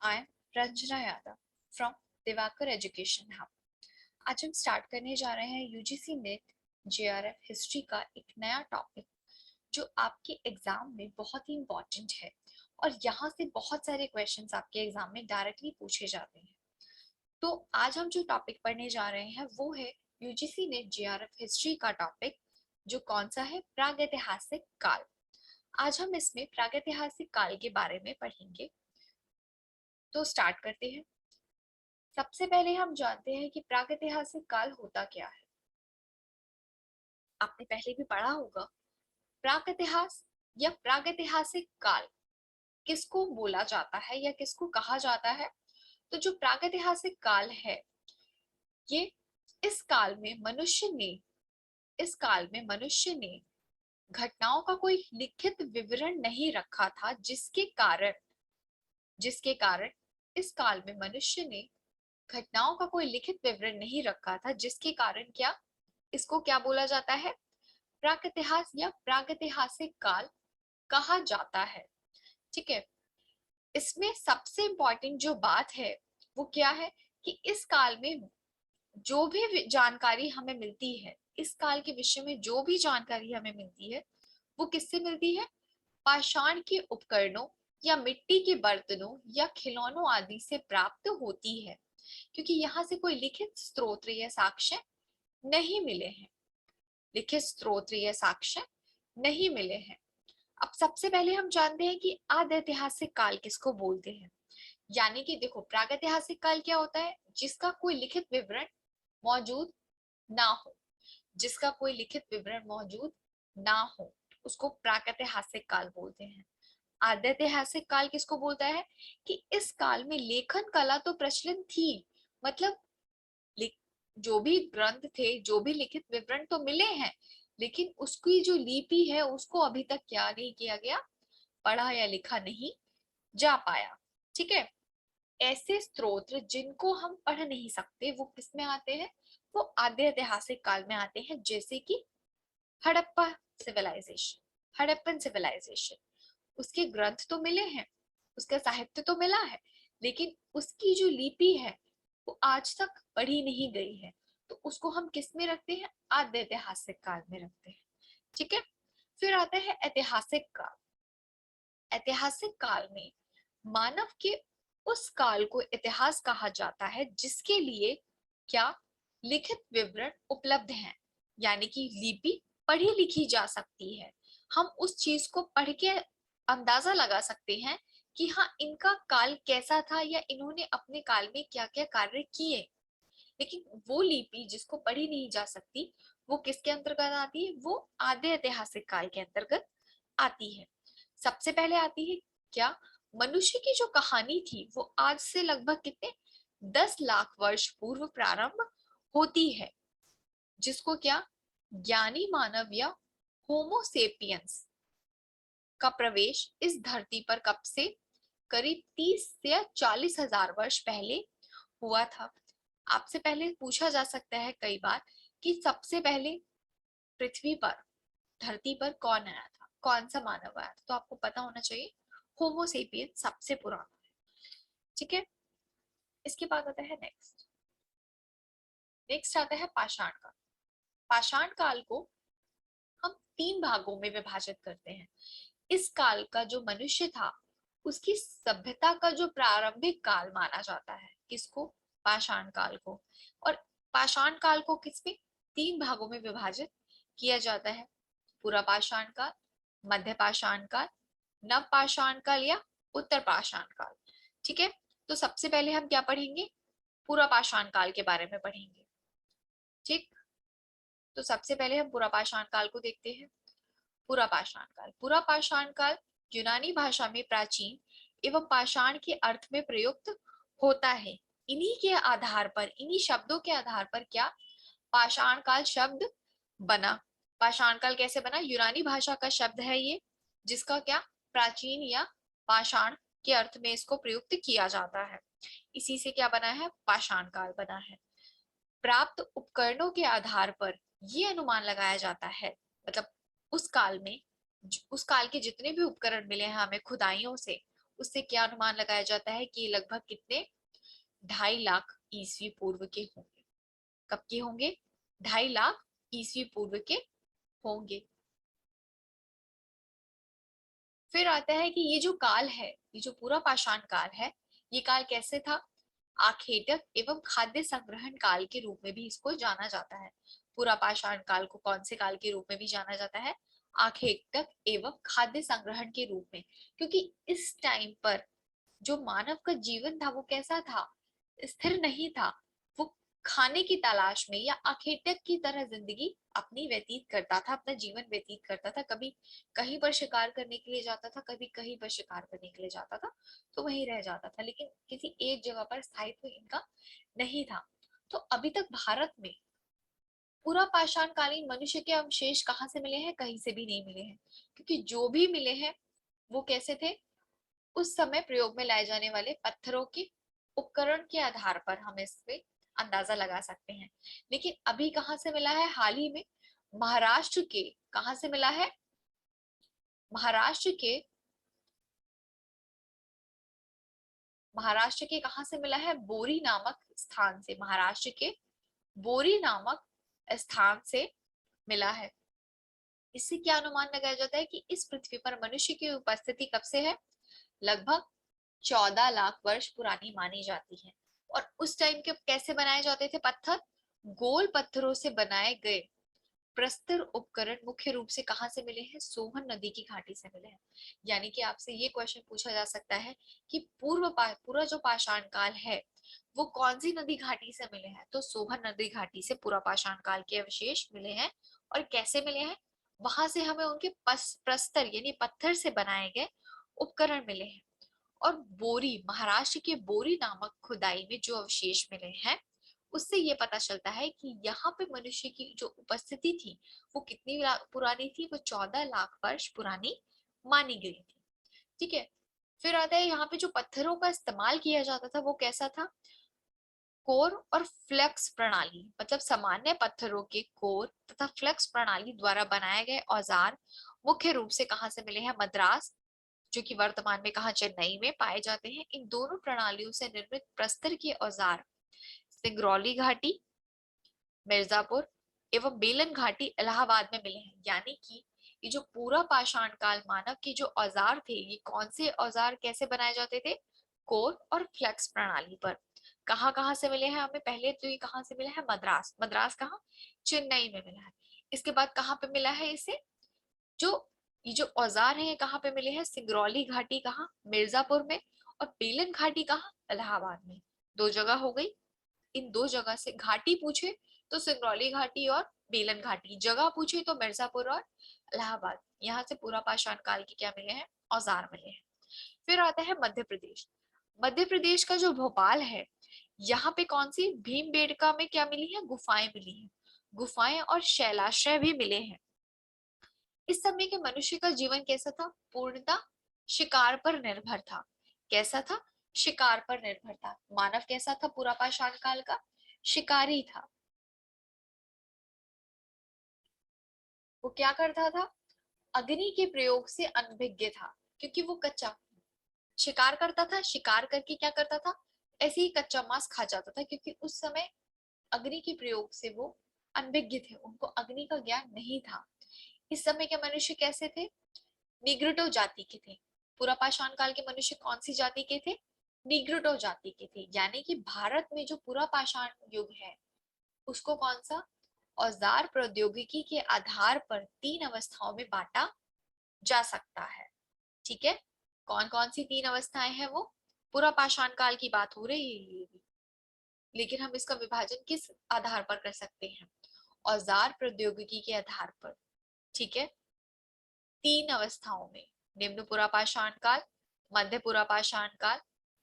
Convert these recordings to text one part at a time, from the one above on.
I am Ranjana Yadav from Diwakar education hub. आज हम start करने जा रहे हैं यूजीसी नेट जेआरएफ हिस्ट्री का एक नया टॉपिक जो आपके एग्जाम में बहुत ही इम्पोर्टेंट है और यहाँ से बहुत सारे क्वेश्चंस आपके एग्जाम में डायरेक्टली पूछे जाते हैं। तो आज हम जो टॉपिक पढ़ने जा रहे हैं वो है यूजीसी नेट जेआरएफ हिस्ट्री का टॉपिक, जो कौन सा है, प्रागैतिहासिक काल। आज हम इसमें प्रागैतिहासिक काल के बारे में पढ़ेंगे। तो स्टार्ट करते हैं। सबसे पहले हम जानते हैं कि प्रागैतिहासिक काल होता क्या है। आपने पहले भी पढ़ा होगा, प्रागैतिहास या प्रागैतिहासिक काल किसको बोला जाता है या किसको कहा जाता है। तो जो प्रागैतिहासिक काल है, ये इस काल में मनुष्य ने घटनाओं का कोई लिखित विवरण नहीं रखा था, जिसके कारण इस काल में मनुष्य ने घटनाओं का कोई लिखित विवरण नहीं रखा था, जिसके कारण क्या, इसको क्या बोला जाता है, प्रागैतिहास या प्रागैतिहासिक काल कहा जाता है। ठीक है। इसमें सबसे इंपॉर्टेंट जो बात है वो क्या है कि इस काल में जो भी जानकारी हमें मिलती है, इस काल के विषय में जो भी जानकारी हमें मिलती है वो किससे मिलती है, पाषाण के उपकरणों या मिट्टी के बर्तनों या खिलौनों आदि से प्राप्त होती है, क्योंकि यहाँ से कोई लिखित स्रोत या साक्ष्य नहीं मिले हैं। अब सबसे पहले हम जानते हैं कि आदि ऐतिहासिक काल किसको बोलते हैं। यानी कि देखो, प्रागैतिहासिक काल क्या होता है, जिसका कोई लिखित विवरण मौजूद ना हो, जिसका कोई लिखित विवरण मौजूद ना हो उसको प्रागैतिहासिक काल बोलते हैं। आदि ऐतिहासिक काल किसको बोलता है कि इस काल में लेखन कला तो प्रचलित थी, मतलब जो भी ग्रंथ थे, जो भी लिखित विवरण तो मिले हैं, लेकिन उसकी जो लिपि है उसको अभी तक क्या नहीं किया गया, पढ़ा या लिखा नहीं जा पाया। ठीक है। ऐसे स्त्रोत्र जिनको हम पढ़ नहीं सकते वो किस में आते हैं, वो आद्य ऐतिहासिक काल में आते हैं, जैसे कि हड़प्पन सिविलाइजेशन। उसके ग्रंथ तो मिले हैं, उसका साहित्य तो मिला है, लेकिन उसकी जो लिपि है वो आज तक पढ़ी नहीं गई है, तो उसको हम किस में रखते हैं, आद्य ऐतिहासिक काल में रखते हैं। ठीक है। फिर आता है ऐतिहासिक काल। ऐतिहासिक काल में मानव के उस काल को इतिहास कहा जाता है जिसके लिए क्या, लिखित विवरण उपलब्ध हैं, यानी कि लिपि पढ़ी लिखी जा सकती है। हम उस चीज को पढ़ के अंदाजा लगा सकते हैं कि हाँ, इनका काल कैसा था या इन्होंने अपने काल में क्या क्या कार्य किए। लेकिन वो लिपि जिसको पढ़ी नहीं जा सकती वो किसके अंतर्गत आती है, वो आद्य ऐतिहासिक काल के अंतर्गत आती है। सबसे पहले आती है क्या, मनुष्य की जो कहानी थी वो आज से लगभग कितने 10 लाख वर्ष पूर्व प्रारंभ होती है, जिसको क्या, ज्ञानी मानव या होमोसेपियंस का प्रवेश इस धरती पर कब से, करीब 30 से 40 हजार वर्ष पहले हुआ था। आपसे पहले पूछा जा सकता है कई बार कि सबसे पहले पृथ्वी पर, धरती पर कौन आया था, कौन सा मानव आया था, तो आपको पता होना चाहिए होमोसेपियन सबसे पुराना है। ठीक है। इसके बाद आता है नेक्स्ट आता है पाषाण काल। पाषाण काल को हम 3 भागों में विभाजित करते हैं। इस काल का जो मनुष्य था उसकी सभ्यता का जो प्रारंभिक काल माना जाता है, किसको, पाषाण काल को। और पाषाण काल को किसमें, 3 भागों में विभाजित किया जाता है, पूरा पाषाण काल, मध्य पाषाण काल, नव पाषाण काल या उत्तर पाषाण काल। ठीक है। तो सबसे पहले हम क्या पढ़ेंगे, पूरा पाषाण काल के बारे में पढ़ेंगे। ठीक। तो सबसे पहले हम पूरा पाषाण काल को देखते हैं। पूरा पाषाण काल यूनानी भाषा में प्राचीन एवं पाषाण के अर्थ में प्रयुक्त होता है। इन्हीं शब्दों के आधार पर क्या, पाषाण काल शब्द बना। पाषाण काल कैसे बना, यूनानी भाषा का शब्द है ये, जिसका क्या, प्राचीन या पाषाण के अर्थ में इसको प्रयुक्त किया जाता है। इसी से क्या बना है, पाषाण काल बना है। प्राप्त उपकरणों के आधार पर ये अनुमान लगाया जाता है, मतलब उस काल के जितने भी उपकरण मिले हैं हमें खुदाइयों से, उससे क्या अनुमान लगाया जाता है कि लगभग कितने 2.5 लाख ईस्वी पूर्व के होंगे। कब के होंगे? 2.5 लाख ईस्वी पूर्व के होंगे। फिर आता है कि ये जो काल है, ये जो पूरा पाषाण काल है, ये काल कैसे था? आखेटक एवं खाद्य संग्रहण काल के रूप में भी इसको जाना जाता है। पूरा पाषाण काल को कौन से काल के रूप में भी जाना जाता है? आखेटक एवं खाद्य संग्रहण के रूप में, क्योंकि इस टाइम पर जो मानव का जीवन था वो कैसा था? स्थिर नहीं था। वो खाने की तलाश में या आखेटक की तरह जिंदगी अपनी व्यतीत करता था, अपना जीवन व्यतीत करता था। कभी कहीं पर शिकार करने के लिए जाता था, कभी कहीं पर शिकार करने के लिए जाता था, तो वहीं रह जाता था, लेकिन किसी एक जगह पर स्थायित्व इनका नहीं था। तो अभी तक भारत में पूरा पाषाण कालीन मनुष्य के अवशेष कहाँ से मिले हैं? कहीं से भी नहीं मिले हैं, क्योंकि जो भी मिले हैं वो कैसे थे? उस समय प्रयोग में लाए जाने वाले पत्थरों के उपकरण के आधार पर हम इस पे अंदाजा लगा सकते हैं। लेकिन अभी कहाँ से मिला है? हाल ही में महाराष्ट्र के, कहाँ से मिला है? महाराष्ट्र के, महाराष्ट्र के कहाँ से मिला है? बोरी नामक स्थान से, महाराष्ट्र के बोरी नामक स्थान से मिला है। इससे क्या अनुमान लगाया जाता है कि इस पृथ्वी पर मनुष्य की उपस्थिति कब से है? लगभग 14 लाख वर्ष पुरानी मानी जाती है। और उस टाइम के कैसे बनाए जाते थे पत्थर? गोल पत्थरों से बनाए गए प्रस्तर उपकरण मुख्य रूप से कहाँ से मिले हैं? सोहन नदी की घाटी से मिले हैं। यानी कि आपसे ये क्वेश्चन पूछा जा सकता है कि पूरा जो पाषाण काल है वो कौन सी नदी घाटी से मिले हैं? तो सोहन नदी घाटी से पूरा पाषाण काल के अवशेष मिले हैं। और कैसे मिले हैं? वहां से हमें उनके प्रस्तर यानी पत्थर से बनाए गए उपकरण मिले हैं। और बोरी, महाराष्ट्र के बोरी नामक खुदाई में जो अवशेष मिले हैं उससे ये पता चलता है कि यहाँ पे मनुष्य की जो उपस्थिति थी वो कितनी पुरानी थी? वो 14 लाख वर्ष पुरानी मानी गई थी। ठीक है। फिर आता है यहाँ पे जो पत्थरों का इस्तेमाल किया जाता था वो कैसा था? कोर और फ्लेक्स प्रणाली, मतलब सामान्य पत्थरों के कोर तथा फ्लेक्स प्रणाली द्वारा बनाए गए औजार मुख्य रूप से कहाँ से मिले हैं? मद्रास, जो कि वर्तमान में कहा चेन्नई में पाए जाते हैं। इन दोनों प्रणालियों से निर्मित प्रस्तर के औजार सिंगरौली घाटी, मिर्जापुर एवं बेलन घाटी इलाहाबाद में मिले हैं। यानी कि ये जो पूरा पाषाण काल मानव के जो औजार थे, ये कौन से औजार कैसे बनाए जाते थे? कोर और फ्लेक्स प्रणाली पर। कहाँ कहाँ से मिले हैं हमें? पहले तो ये कहाँ से मिला है? मद्रास। मद्रास कहाँ? चेन्नई में मिला है। इसके बाद कहाँ पे मिला है इसे? जो ये जो औजार है कहाँ पे मिले हैं? सिंगरौली घाटी कहाँ? मिर्जापुर में। और बेलन घाटी कहाँ? इलाहाबाद में। दो जगह हो गई। इन दो जगह से घाटी पूछे तो सिंगरौली घाटी और बेलन घाटी, जगह पूछे तो मिर्जापुर और इलाहाबाद। यहाँ से पूरा पाषाण काल के क्या मिले हैं? औजार मिले हैं। फिर आता है मध्य प्रदेश। मध्य प्रदेश का जो भोपाल है, यहाँ पे कौन सी भीमबेटका में क्या मिली है? गुफाएं मिली हैं। गुफाएं और शैलाश्रय भी मिले हैं। इस समय के मनुष्य का जीवन कैसा था? पूर्णतः शिकार पर निर्भर था। कैसा था? शिकार पर निर्भर था। मानव कैसा था पूरा पाषाण काल का? शिकारी था। वो क्या करता था? अग्नि के प्रयोग से अनभिज्ञ था, क्योंकि वो कच्चा शिकार करता था। शिकार करके क्या करता था? ऐसे ही कच्चा मांस खा जाता था, क्योंकि उस समय अग्नि के प्रयोग से वो अनभिज्ञ थे, उनको अग्नि का ज्ञान नहीं था। इस समय के मनुष्य कैसे थे? निग्रोटो जाति के थे। पूरा पाषाण काल के मनुष्य कौन सी जाति के थे? निग्रोटो जाति के थे। यानी कि भारत में जो पूरा पाषाण युग है उसको कौन सा? औजार प्रौद्योगिकी के आधार पर 3 अवस्थाओं में बांटा जा सकता है। ठीक है। कौन कौन सी 3 अवस्थाएं हैं वो? पूरा पाषाण काल की बात हो रही है ये भी, लेकिन हम इसका विभाजन किस आधार पर कर सकते हैं? औजार प्रौद्योगिकी के आधार पर। ठीक है। 3 अवस्थाओं में, निम्न पुरा पाषाण काल, मध्य पुरा पाषाण काल,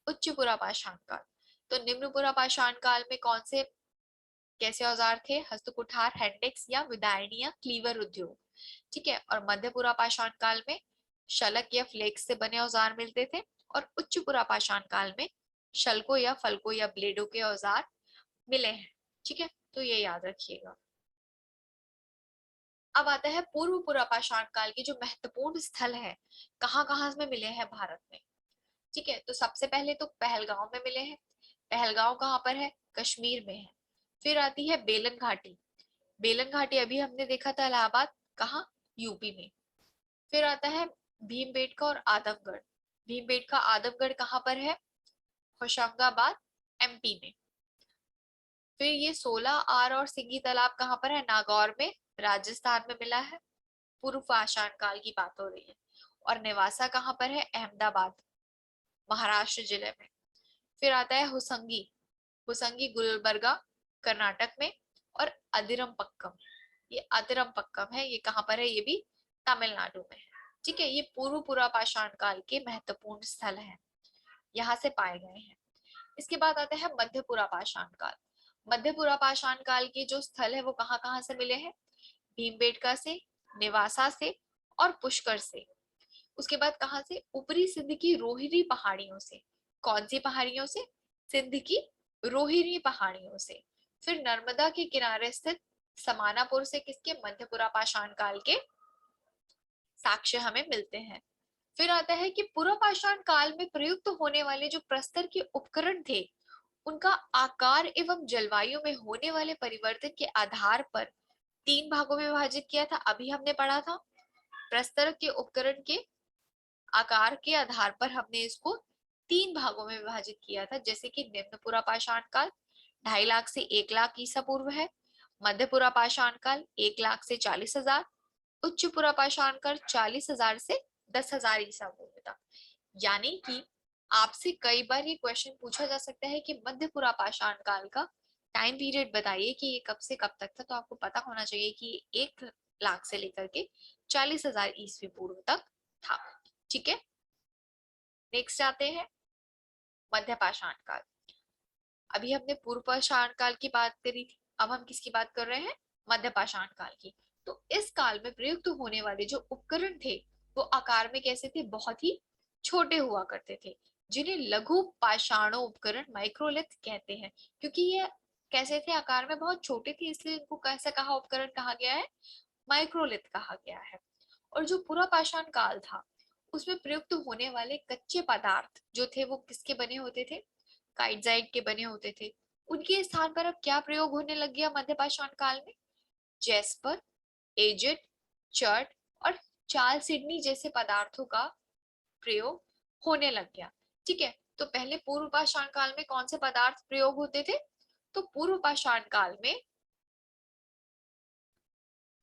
उच्च पुरा पाषाण काल। तो निम्न पुरा पाषाण काल में कौन से कैसे औजार थे? हस्तकुठार, हैंडेक्स या विदायनी या क्लीवर उद्योग। ठीक है। और मध्य पुरा पाषाण काल में शलक या फ्लेक्स से बने औजार मिलते थे। और उच्च पुरा पाषाण काल में शल्कों या फलकों या ब्लेडों के औजार मिले हैं। ठीक है, तो ये याद रखिएगा। अब आता है पूर्व पुरा पाषाण काल के जो महत्वपूर्ण स्थल है, कहाँ कहाँ में मिले हैं भारत में। ठीक है, तो सबसे पहले तो पहलगांव में मिले हैं। पहलगांव कहाँ पर है? कश्मीर में है। फिर आती है बेलन घाटी। बेलन घाटी अभी हमने देखा था इलाहाबाद, कहाँ? यूपी में। फिर आता है भीमबेटका और आदमगढ़। भीमबेटका आदमगढ़ कहाँ पर है? होशंगाबाद, एमपी में। फिर ये 16 आर और सिंगी तालाब कहाँ पर है? नागौर में, राजस्थान में मिला है। पूर्व पाषाण काल की बात हो रही है। और नेवासा कहाँ पर है? अहमदाबाद, महाराष्ट्र जिले में। फिर आता है हुसंगी। हुसंगी गुलबर्गा, कर्नाटक में। और अदिरमपक्कम, ये अदिरमपक्कम है, ये कहाँ पर है? ये भी तमिलनाडु में है। ठीक है, ये पूर्व पुरापाषाण काल के महत्वपूर्ण स्थल हैं, यहाँ से पाए गए हैं। इसके बाद आता है मध्य पुरापाषाण काल। मध्य पुरापाषाण काल के जो स्थल है वो कहाँ कहाँ से मिले हैं? भीमबेटका से, नेवासा से और पुष्कर से। उसके बाद कहाँ से? ऊपरी सिंध की रोहिणी पहाड़ियों से। कौन सी पहाड़ियों से? सिंध की रोहिणी पहाड़ियों से। फिर नर्मदा के किनारे स्थित समानापुर से किसके? मध्य पुरापाषाण काल के साक्ष्य हमें मिलते हैं। फिर आता है कि पुरापाषाण काल में प्रयुक्त होने वाले जो प्रस्तर के उपकरण थे, उनका आकार एवं जलवायु में होने वाले परिवर्तन के आधार पर 3 भागों में विभाजित किया था। अभी हमने पढ़ा था प्रस्तर के उपकरण के आकार के आधार पर हमने इसको 3 भागों में विभाजित किया था, जैसे कि निम्न पुरापाषाण काल 2.5 लाख से 1 लाख ईसा पूर्व है। मध्य पुरापाषाण काल 1 लाख से 40,000। उच्च पुरापाषाण काल 40,000 से 10,000 ईसा पूर्व तक। यानी कि आपसे कई बार ये क्वेश्चन पूछा जा सकता है कि मध्य पुरापाषाण काल का टाइम पीरियड बताइए कि ये कब से कब तक था। तो आपको पता होना चाहिए कि 1 लाख से लेकर के 40,000 ईस्वी पूर्व तक था। ठीक है, नेक्स्ट आते हैं मध्यपाषाण काल। अभी हमने पूर्व पाषाण काल की बात करी थी, अब हम किसकी बात कर रहे हैं? मध्यपाषाण काल की। तो इस काल में प्रयुक्त होने वाले जो उपकरण थे वो आकार में कैसे थे? बहुत ही छोटे हुआ करते थे, जिन्हें लघु पाषाणो उपकरण माइक्रोलिथ कहते हैं। क्योंकि ये कैसे थे? आकार में बहुत छोटे थे, इसलिए इनको कैसा कहा? उपकरण कहा गया है, माइक्रोलिथ कहा गया है। और जो पूरा पाषाण काल था उसमें प्रयुक्त होने वाले कच्चे पदार्थ जो थे वो किसके बने होते थे? काइटजाइट के बने होते थे। उनके स्थान पर अब क्या प्रयोग होने लग गया मध्यपाषाण काल में? जेस्पर, एजेट, चर्ट और चाल सिडनी जैसे पदार्थों का प्रयोग होने लग गया। ठीक है, तो पहले पूर्व पाषाण काल में कौन से पदार्थ प्रयोग होते थे? तो पूर्व पाषाण काल में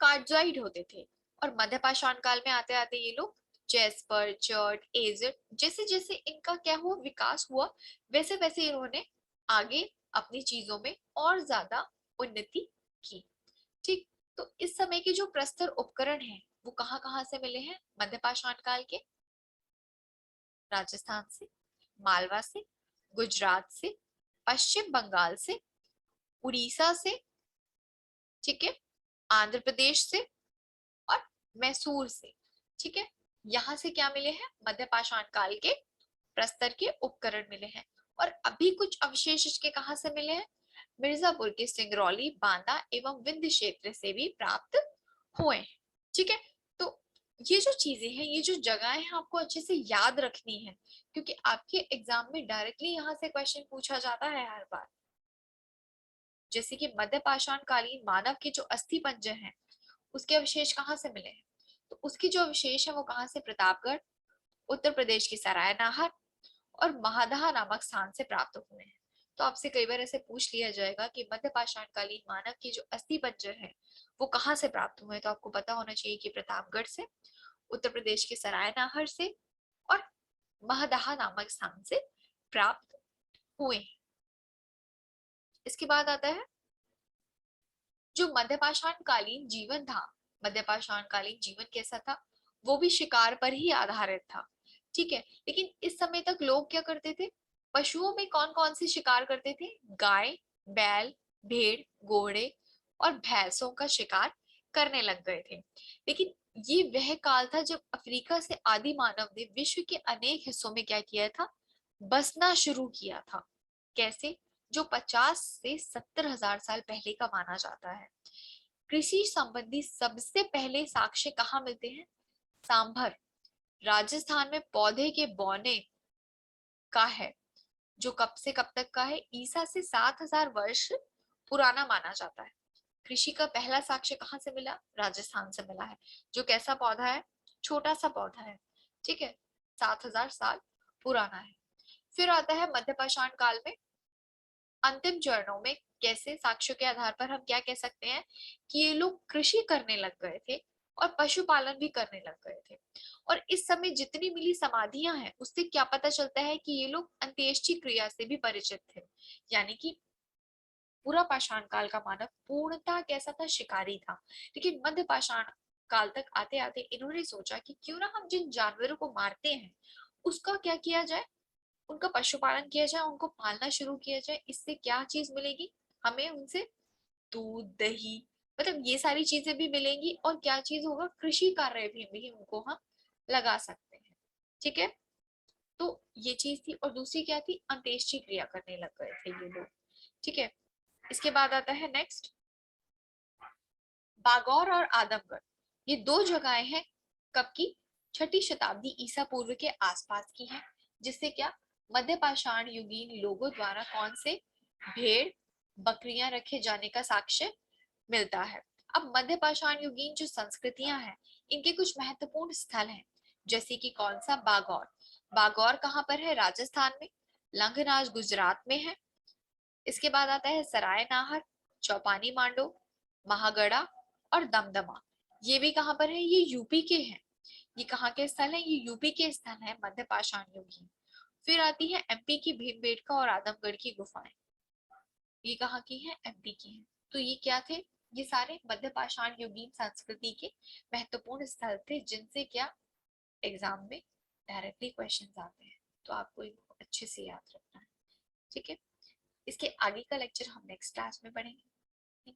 कार्जाइड होते थे। और मध्यपाषाण काल में आते आते ये लोग जेस्पर, चर्ट, एजिड जैसे जैसे इनका क्या हुआ? विकास हुआ, वैसे वैसे इन्होंने आगे अपनी चीजों में और ज्यादा उन्नति की। ठीक, तो इस समय के जो प्रस्तर उपकरण हैं वो कहाँ कहाँ से मिले हैं मध्यपाषाण काल के? राजस्थान से, मालवा से, गुजरात से, पश्चिम बंगाल से, उड़ीसा से, ठीक है, आंध्र प्रदेश से और मैसूर से। ठीक है, यहाँ से क्या मिले हैं? मध्यपाषाण काल के प्रस्तर के उपकरण मिले हैं। और अभी कुछ अवशेष इसके कहाँ से मिले हैं? मिर्जापुर के सिंगरौली, बांदा एवं विंध्य क्षेत्र से भी प्राप्त हुए हैं। ठीक है, तो ये जो चीजें हैं, ये जो जगहें हैं, आपको अच्छे से याद रखनी है, क्योंकि आपके एग्जाम में डायरेक्टली यहाँ से क्वेश्चन पूछा जाता है हर बार। जैसे कि मध्यपाषाण कालीन मानव के जो अस्थि पंजर हैं उसके अवशेष कहाँ से मिले हैं? तो उसके जो अवशेष है वो कहाँ से? प्रतापगढ़, उत्तर प्रदेश की सरायनाहर और महादहा नामक स्थान से प्राप्त हुए हैं। तो आपसे कई बार ऐसे पूछ लिया जाएगा कि मध्यपाषाण कालीन मानव के जो अस्थि पंजर है वो कहाँ से प्राप्त हुए हैं, तो आपको पता होना चाहिए कि प्रतापगढ़ से, उत्तर प्रदेश के सरायनाहर से और महदहा नामक स्थान से प्राप्त हुए हैं। इसके बाद आता है जो मध्यपाषाण कालीन जीवन था। मध्यपाषाण कालीन जीवन कैसा था? वो भी शिकार पर ही आधारित था। ठीक है, लेकिन इस समय तक लोग क्या करते थे? पशुओं में कौन कौन से शिकार करते थे? गाय, बैल, भेड़, घोड़े और भैंसों का शिकार करने लग गए थे। लेकिन ये वह काल था जब अफ्रीका से आदि मानव ने विश्व के अनेक हिस्सों में क्या किया था? बसना शुरू किया था। कैसे? जो 50 से 70,000 साल पहले का माना जाता है। कृषि संबंधी सबसे पहले साक्ष्य कहाँ मिलते हैं? सांभर, राजस्थान में पौधे के बौने का है, जो कब से कब तक का है, ईसा से 7000 वर्ष पुराना माना जाता है। कृषि का पहला साक्ष्य कहाँ से मिला? राजस्थान से मिला है। जो कैसा पौधा है? छोटा सा पौधा है, ठीक है, 7000 साल पुराना है। फिर आता है मध्यपाषाण काल में अंतिम चरणों में, कैसे साक्ष्यों के आधार पर हम क्या कह सकते हैं कि ये लोग कृषि करने लग गए थे और पशुपालन भी करने लग गए थे। और इस समय जितनी मिली समाधियां हैं उससे क्या पता चलता है कि ये लोग अंत्येष्टि क्रिया से भी परिचित थे। यानी कि पूरा पाषाण काल का मानव पूर्णतः कैसा था? शिकारी था। लेकिन मध्य पाषाण काल तक आते आते इन्होंने सोचा कि क्यों ना हम जिन जानवरों को मारते हैं उसका क्या किया जाए, उनका पशुपालन किया जाए, उनको पालना शुरू किया जाए। इससे क्या चीज मिलेगी हमें? उनसे दूध, दही, मतलब ये सारी चीजें भी मिलेंगी। और क्या चीज होगा? कृषि कार्य भी उनको हम लगा सकते हैं, ठीक है। तो ये चीज थी। और दूसरी क्या थी? अंत्येष्टि क्रिया करने लग गए थे ये लोग, ठीक है। इसके बाद आता है नेक्स्ट, बागौर और आदमगढ़। ये दो जगहें हैं कब की? छठी शताब्दी ईसा पूर्व के आसपास की हैं। जिससे क्या? मध्य पाषाण युगीन लोगों द्वारा कौन से भेड़, बकरियां रखे जाने का साक्ष्य मिलता है। अब मध्य पाषाण युगीन जो संस्कृतियां हैं इनके कुछ महत्वपूर्ण स्थल हैं, जैसे कि कौन सा? बागौर। बागौर कहाँ पर है? राजस्थान में। लंगनाज गुजरात में है। इसके बाद आता है सराय नाहर, चौपानी मांडो, महागढ़ा और दमदमा। ये भी कहाँ पर है? ये यूपी के हैं। ये कहाँ के स्थल हैं? ये यूपी के स्थल हैं मध्य पाषाण युगीन। फिर आती है एमपी की भीमबेटका और आदमगढ़ की गुफाएं। ये कहाँ की है? एमपी की है। तो ये क्या थे? ये सारे मध्य पाषाण युगीन संस्कृति के महत्वपूर्ण स्थल थे जिनसे क्या एग्जाम में डायरेक्टली क्वेश्चंस आते हैं। तो आपको इनको अच्छे से याद रखना है, ठीक है। इसके आगे का लेक्चर हम नेक्स्ट क्लास में पढ़ेंगे।